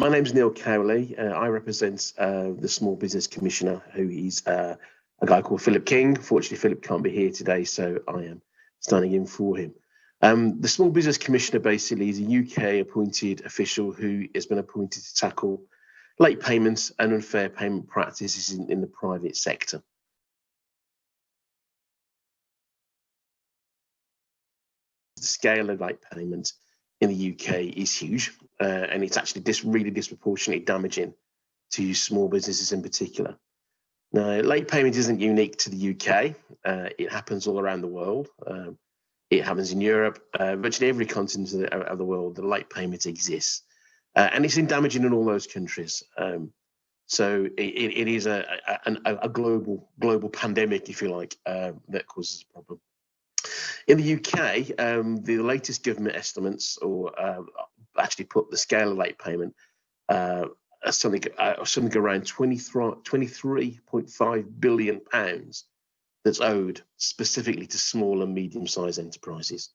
My name's Neil Cowley. I represent the Small Business Commissioner, who is a guy called Philip King. Fortunately, Philip can't be here today, so I am standing in for him. The Small Business Commissioner basically is a UK-appointed official who has been appointed to tackle late payments and unfair payment practices in the private sector. The scale of late payments in the UK is huge, and it's actually really disproportionately damaging to small businesses in particular. Now, late payment isn't unique to the UK. It happens all around the world. It happens in Europe, virtually every continent of the world. The late payment exists, and it's damaging in all those countries. So it is a global pandemic, if you like, that causes a problem. In the UK, the latest government estimates, actually put the scale of late payment as something around £23.5 billion that's owed specifically to small and medium-sized enterprises.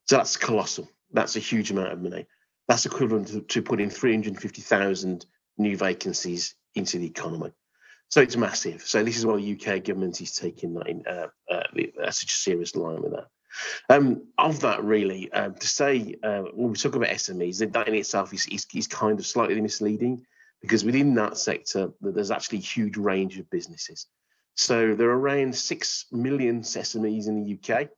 So that's colossal. That's a huge amount of money. That's equivalent to putting 350,000 new vacancies into the economy. So it's massive. So this is why the UK government is taking that in such a serious line with that. Of that, really, to say when we talk about SMEs, that in itself is kind of slightly misleading, because within that sector, there's actually a huge range of businesses. So there are around 6 million SMEs in the UK,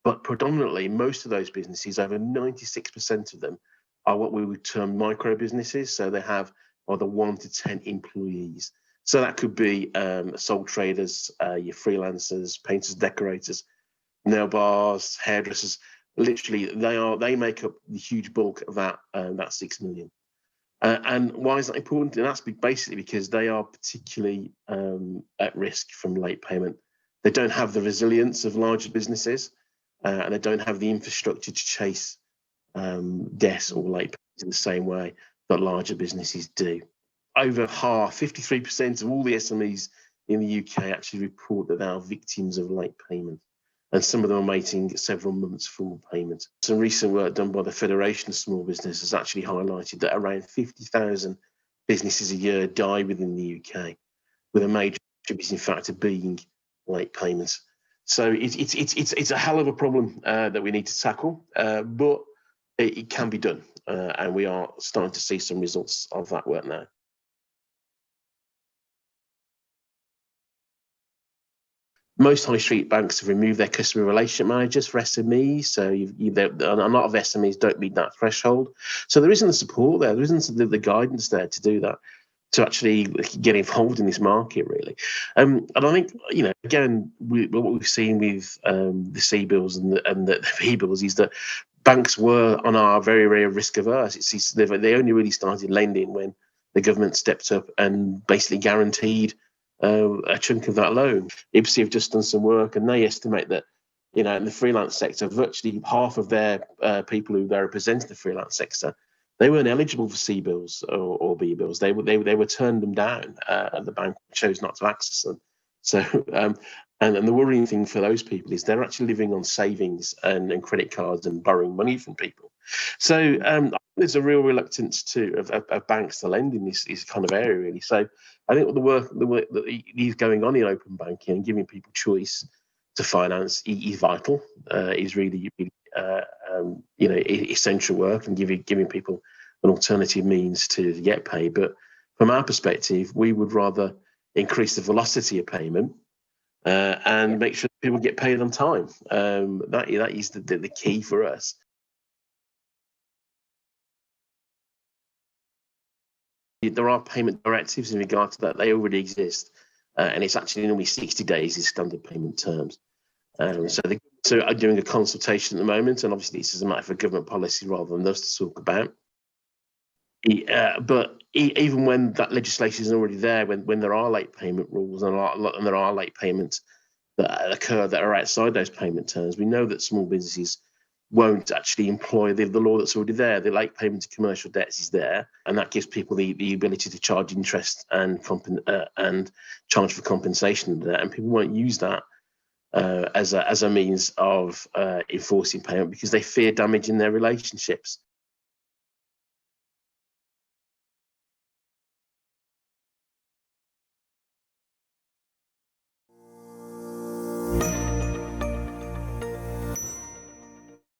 but predominantly most of those businesses, over 96% of them, are what we would term micro businesses. So they have either 1 to 10 employees. So that could be sole traders, your freelancers, painters, decorators, nail bars, hairdressers. Literally, they make up the huge bulk of that 6 million. And why is that important? And that's basically because they are particularly at risk from late payment. They don't have the resilience of larger businesses, and they don't have the infrastructure to chase debts or late payments in the same way that larger businesses do. Over half, 53% of all the SMEs in the UK actually report that they are victims of late payment, and some of them are waiting several months for payment. Some recent work done by the Federation of Small Business has actually highlighted that around 50,000 businesses a year die within the UK, with a major contributing factor being late payments. So it's a hell of a problem that we need to tackle, but it can be done, and we are starting to see some results of that work now. Most high street banks have removed their customer relationship managers for SMEs, so a lot of SMEs don't meet that threshold. So there isn't the support there, there isn't the guidance there to do that, to actually get involved in this market, really. And I think, again, what we've seen with the C-bills and the P-bills is that banks are very, very risk averse. They only really started lending when the government stepped up and basically guaranteed a chunk of that loan. IBSI have just done some work, and they estimate that, in the freelance sector, virtually half of their people who they represent in the freelance sector, they weren't eligible for C-bills or B-bills. They were turned them down, and the bank chose not to access them. So, and the worrying thing for those people is they're actually living on savings and credit cards and borrowing money from people. So there's a real reluctance of banks to lend in this kind of area, really. So I think the work that is going on in open banking and giving people choice to finance is vital. Is really essential work, and giving people an alternative means to get paid. But from our perspective, we would rather increase the velocity of payment and make sure people get paid on time. That is the key for us. There are payment directives in regard to that. They already exist, and it's actually normally 60 days is standard payment terms. So I'm doing a consultation at the moment, and obviously this is a matter of government policy rather than us to talk about. But even when that legislation is already there, when there are late payment rules and there are late payments that occur that are outside those payment terms, we know that small businesses won't actually employ the law that's already there. The late payment to commercial debts is there, and that gives people the ability to charge interest and charge for compensation of that, and people won't use that as a means of enforcing payment because they fear damaging their relationships.